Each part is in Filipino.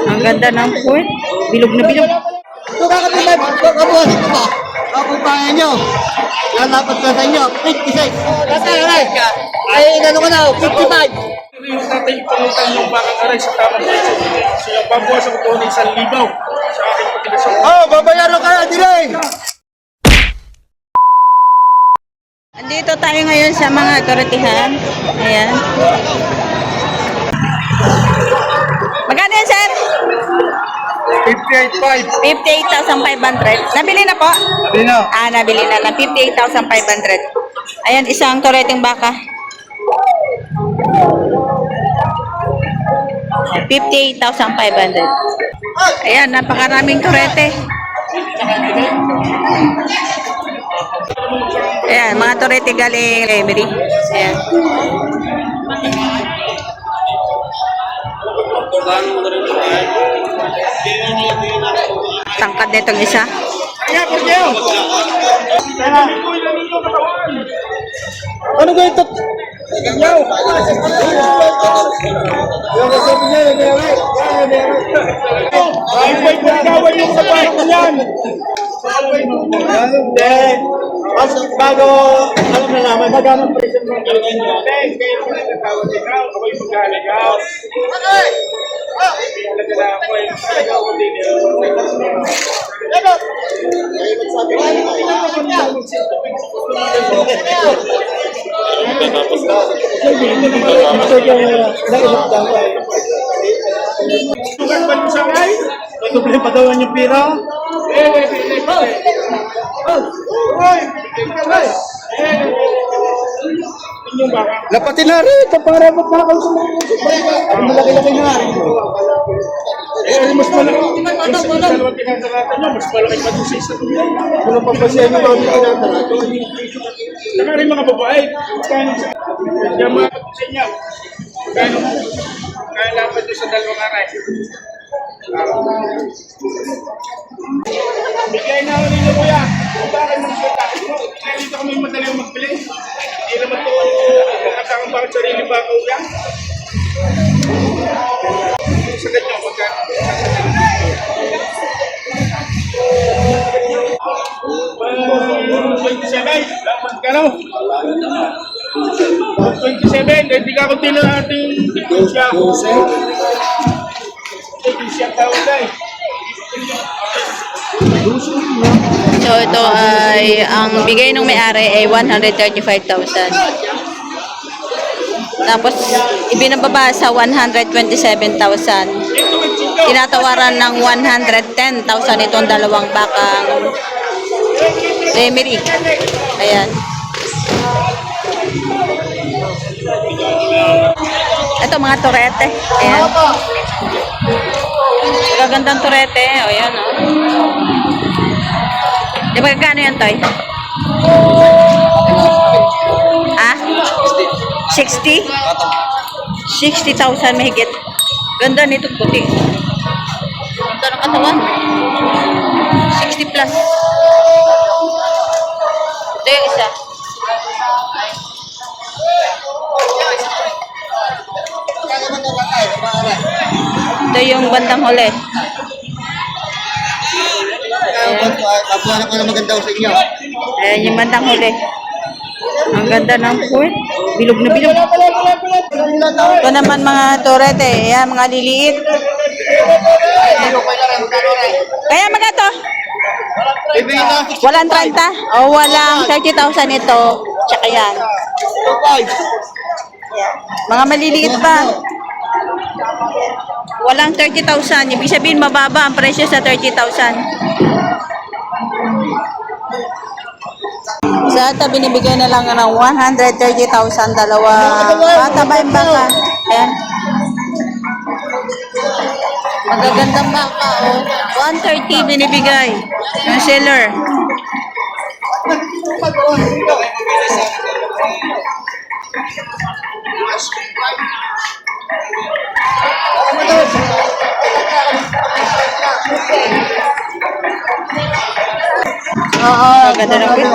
Ang ganda ng puwet. Bilog na bilog. Ito kakatulad, kabuhasin ko ba? Kapumpahan nyo. Lalapat na sa inyo, 56. Ay, inano ko na, 55. Yung tatay pangutan yung bakang aray sa tamang presyo. So yung babawasan ko po ng 1,000 sa aking pagkilasyon. Oh, babayaran ka na, delay. Andito tayo ngayon sa mga toretihan. Ayan. Magkano yan, sir? 58,500. 58,500. Nabili na po? Hindi na. Nabili na lang. 58,500. Ayan, isang toreteng baka. 58,500. Ayan, napakaraming torete. Ayan, mga torete galing Emery. Ayan. Tangkad na itong isa. Ano ba ito? Yaw! Yung kasabi niya, Ay, may pagkawan yung sa parang yan. Mas bago, alam na naman, magkano presyo ng talaga nyo? Kaya ko na natawag ikaw, ako'y magkaligaw. Talaga na ako ay magkaligaw ko din. Sugat ba yung sangay? May problema pa daw yung pira? Lapatin na rin, para magkakaw sa mga malaki-laki na. Mas malaki. Yung sa dalawang tinatalatan nyo, mas malaki pa doon sa isa. Kung pampasya nyo kami kinatalato. Saka rin mga babae. Kaya mga kapatid niya. Kaya lapad doon sa dalawang aray. Bigay na ako nila kuya. Kung bakit nang sila tayo. Kaya dito kami madali magbili. Hindi naman ito nakakang bakit sarili ba ako yan. Sa ganyan magkano. 27, laman ka no? 27, hindi ka kunti na ating siya. Siya tawag tayo. So ito ay ang bigay ng may-ari ay 135,000. Tapos ibinababa sa 127,000. Tinatawaran ng 110,000 itong dalawang bakang Emery. Ayan. Ito mga torete. Ayan. Gagandang torete. O yan o. Di ba gano'n yan, Toy? 60? 60,000 mahigit. Ganda nito puti. Ganda ng katawan. 60 plus. Ito yung isa. Ito yung bandang huli. Kapuhan ako na maganda sa inyo. Ayan yung bandang huli. Ang ganda ng puwet. Bilog na bilog. Ito naman mga torete. Ayan, mga liliit. Kaya mga to? Walang 30? O walang 30,000 ito. Tsaka yan. Mga maliliit pa. Walang 30,000. Ibig sabihin mababa ang presyo sa 30,000. Sa ata binibigay na lang ng 130,000 dalawa. Matabayang baka. Ayan. Magagandang baka. Oh. 130 binibigay. Yung seller. Maganda ng video.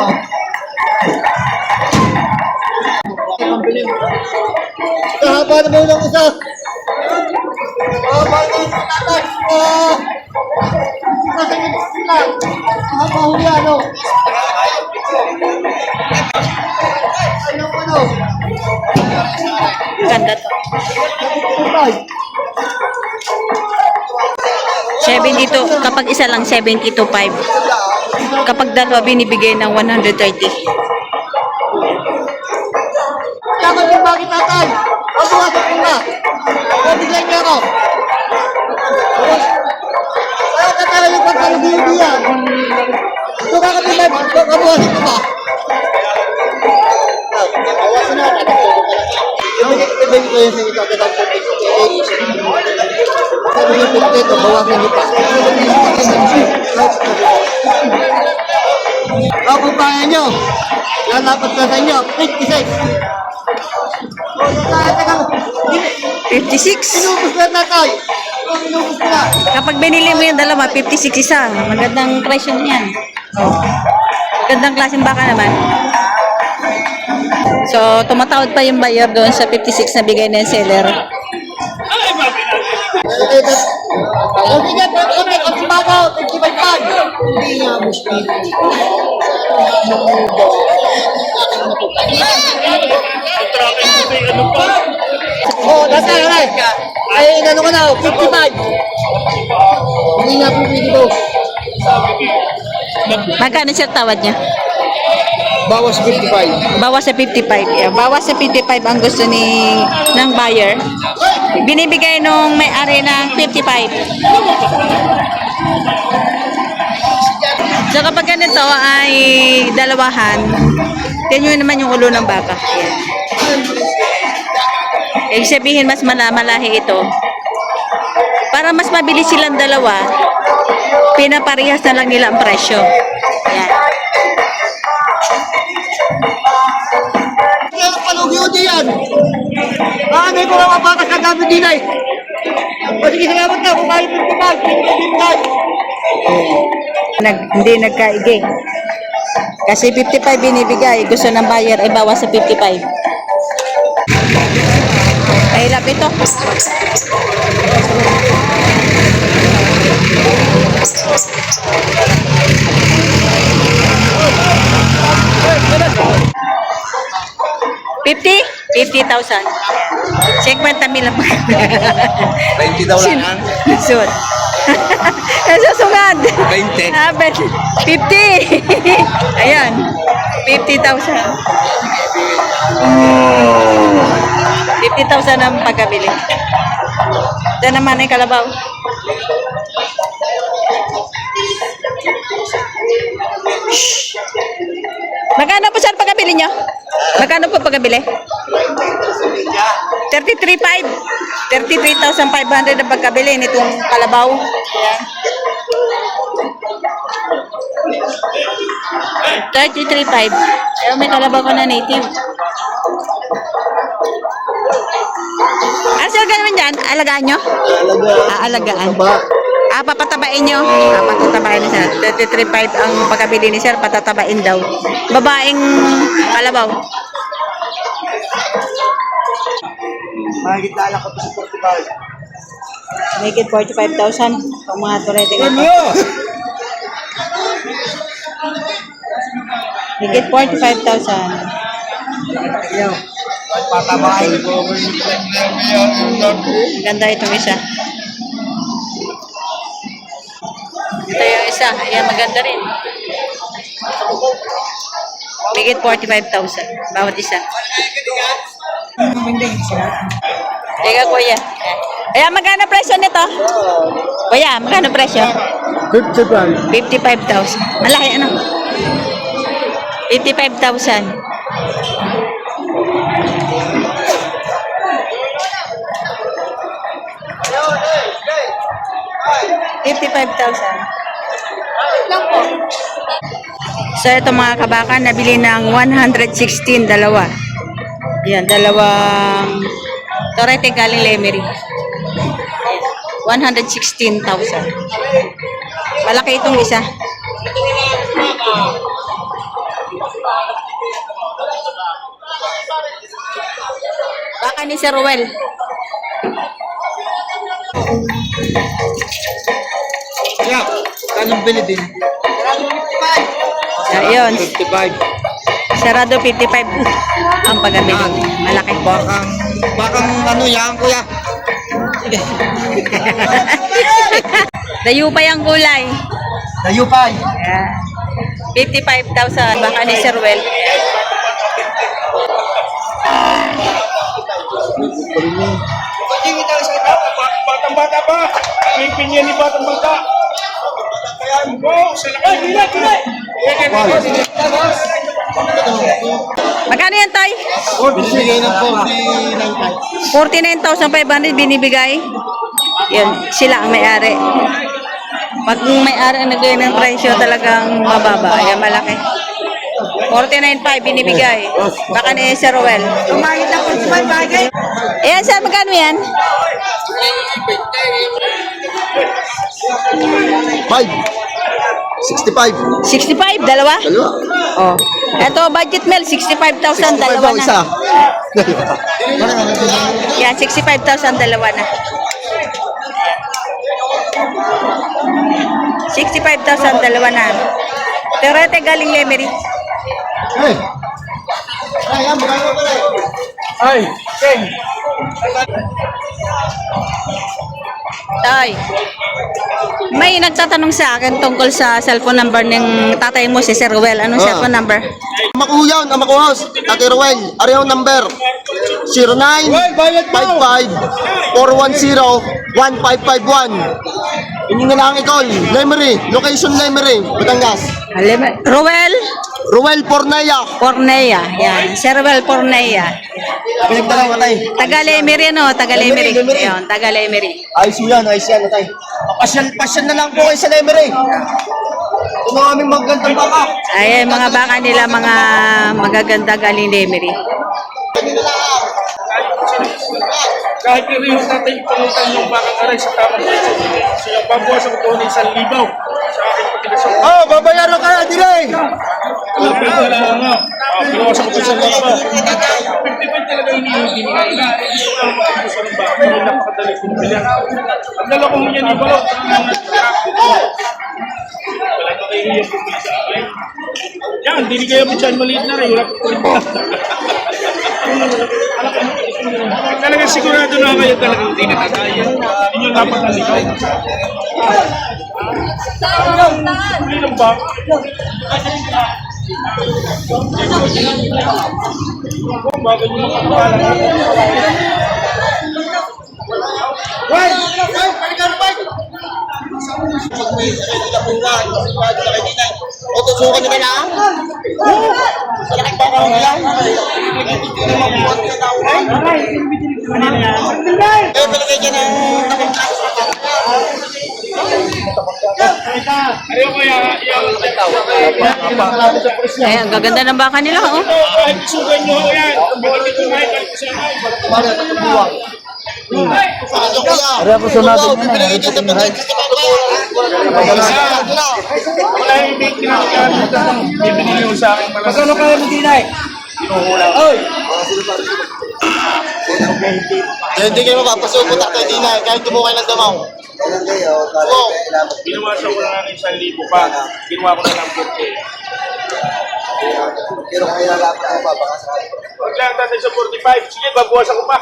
Kahaba na mo ng isa. tatay. Nasa gitna lang. Mahuli ano? Ano? Ganda to. Tatay. 72, kapag isa lang 72.5. Kapag dalawa binibigay ng 130. Dapat yung bakit tatay? Pabukasan ko na. Pabigyan niyo ako. Ayaw ka tayo yung pagkalubi yan. Ito ka kami ba? Pabukasan ko ba? Bawasan na. Ibigay ko yun sa ito. Sabi ko ito, bawasan niyo pa. Ako kaya nyo. Lalapat na sa inyo. 56. 56. Inubos na tatay. Inubos na. Kapag binili mo yung dalawa, 56 isa. Magandang presyo niyan. Magandang klaseng baka naman. So, tumatawad pa yung buyer doon sa 56 na bigay ng seller. O sige, ang bakaw, 55. Hindi nga, musti. Oh, tatay, tatay. Ay, inano ko na, 55. Hindi nga po pwede ko. Magkano siya tawad niya? Bawas 55. Bawas sa 55. Yeah, bawas sa 55 ang gusto ng buyer. Binibigay nung may-ari ng 55. So kapag ganito ay dalawahan, ganyan naman yung ulo ng baka. Ayan. Ibig sabihin mas malahi ito. Para mas mabilis silang dalawa, pinaparehas na lang nila ang presyo. Ayan. Kaya palugi ko diyan. Ano ko nga mabakas na gamit din ay. O sige, salamat na. Kung kayo 55, Hindi nagkaiging. Kasi 55 binibigay. Gusto ng buyer ay bawas sa 55. Mahirap ito. $50,000. 50 mil lang. 20 daw lang ang Sud. Nasusungad. 20. 50. Ayan. 50,000. 50,000 ang pagkabili. Diyan naman ay kalabaw. Shhh. Magkano po saan pagkabili nyo? Magkano po pagkabili? 33,500. 33,500 ang pagkabili nitong kalabaw. Ayan. 33,500. Pero may kalabaw ko na native. Ano sir gawin dyan? Alagaan nyo? Alagaan. Papatabain nyo? Patatabain ni sir. 33,500 ang pagkabili ni sir. Patatabain daw. Babaeng kalabaw. Magkitala ko sa 45. Make it 45,000. Pang mga turete ko. Make it 45,000. Patabain ko. Ganda itong isa. Ito yung isa. Ayan, maganda rin. Make it 45,000. Bawat isa. Teka, kuya. Ayan, magkano presyo nito? Kuya, magkano presyo? 55. 55,000. Malaki, ano? 55,000. So, ito mga kabakan, nabili ng 116, dalawa. Yan, dalawang torete galing Lemery. 116,000. Malaki itong isa. Baka ni Sir Ruel. Kaya, kanong bili din? Ayun, 55. sarado 55 ang pagkabili. Malaki po. Bakang ano yan, kuya? Dayo pa yung kulay. Dayupay. Yeah. 55,000 baka ni Sir Well. Batang-bata pa. Pipin niya ni batang-bata. Wow, sa laki. Magkano yan, Tay? Binibigay ng 49,500 binibigay. Yan, sila ang may-ari. Pag may-ari ang nagbigay ng presyo talagang mababa, ay malaki. 49,500 binibigay. Baka ni Sir Well. Ayan, sir, magkano yan? 65. 65, dalawa? Oh. Ito, budget meal, 65,000, dalawa na. Isa. Yan, 65,000, dalawa na. 65,000, dalawa na. Terete galing Lemery. Hey. Ay, yan, magkano pala eh? Ay, Ken. Tay, may nagtatanong sa akin tungkol sa cellphone number ng tatay mo, si Sir Well. Anong cellphone number? Makuyaw na makuhaos. Ate Ruel, ariyaw number 0955-410-1551. Inyong na lang i-call. Lemery, location Lemery, Batangas. Roel Ruel Porneya. Porneya. Yan, Sir Well Porneya. Pinagdala ko tayo. Taga Lemery, no? Taga Lemery. Lemery. Ayun, taga Lemery. Ayos yan tayo. Pasyal na lang po kayo sa Lemery. Ito na aming magandang baka. Ayan, mga baka nila, mga magaganda galing Lemery. Kahit rin yung natin ipanutan yung bakang aray sa tamang presyo. Sila babawas ang ito na 1,000 sa aking pagkilasang. Oh, babayaran ka na, Dilay. Pwede na lang nga. Pinawasan ko pa 1,000. 55 talaga yung hinihintay nila. Gusto ko lang makikisa ng baka. Hindi napakadali kong bilyan. Ang dala ko yan ni Balot. Walang makihiyang bumili sa akin. Yan, hindi kayo dyan maliit na rin. Wala ko talagang sigurado na kayo talagang hindi nakakaya. Hindi nyo dapat nalikaw. Hindi lang ba? Bago nyo makakala nga. Wait! Paligaro pa! Pag may sakay nila buwan, sigurado na kayo dinay. O, tusukan nyo kailangan? Oo! Sa lakit baka ko lang. Hindi na mabuhat ka na uwan. Eh, palagay dyan ang nakapagkakas sa baka. Ayaw ko yung Ay, ang gaganda ng baka nila, oh. kahit sugan nyo yan. Bakit ito may kalikusan? Para sa buwan. Ano kaya? Ikaw, bibigay dyan sa pagkakas sa baka. Wala yung may kinakakalimutan. Bibili nyo sa akin. Magkano kayo mo dinay? Oy! Hindi kayo mapapasuko tayo dinay kahit tumukay ng damaw. Oo. Binawasan ko na ng 1,000 pa. Ginawa ko na lang 40. Pero kung nilalaman ko pa, baka sa Huwag lang tatay sa 45. Sige, babawasan ko pa.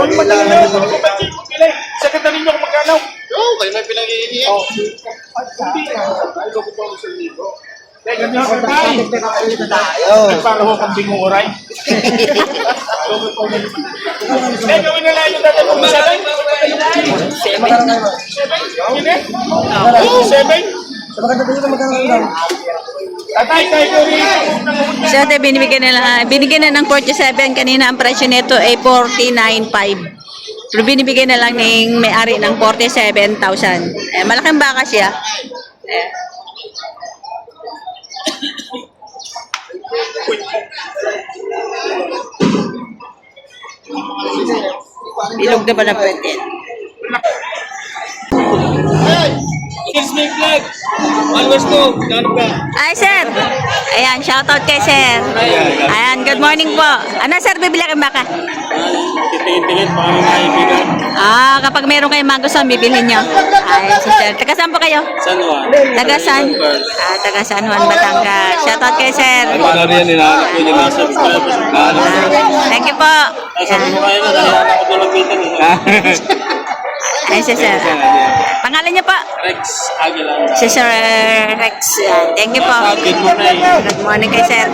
Huwag madali na yun. Huwag madali ko pila. Sa ganda ninyo kung magkano. Oo, kayo may pinag-iiniyan. Hindi na. Ayaw ko pa ako sa libo. Teka nyo, patay. Tayo. Para ko kang bingong oray. Eh, gawin na lang yung tatay kong 7. 7? Hindi? 7? Tatay, tayo ko rin. So, ate, binigyan na ng 47. Kanina ang presyo nito ay 49,500. Pero binibigay na lang ng may-ari ng 47,000. Eh, malaking baka siya. Eh. Bilog na ba na pwede? Kids Make Vlog. Always to. Ganun ka. Ay, sir. Ayan, shoutout kay sir. Ayan, good morning po. Ano, sir, bibili kang baka? Titingin-tingin pa kami kaibigan. Kapag meron kayong mga gusto, bibilhin nyo. Ay, si sir. Taga saan po kayo? San Juan. Taga San? Taga San Juan, Batangas. Shoutout kay sir. Ano rin yan, hinahanap ko nila sa Thank you po. Sabi ko kayo na, nahihanap ko doon bitan eh. Ay, si sir. Pangalan niyo po? Rex Aguilar. Si Sir Rex. Thank you po. Good morning. Good morning kay sir.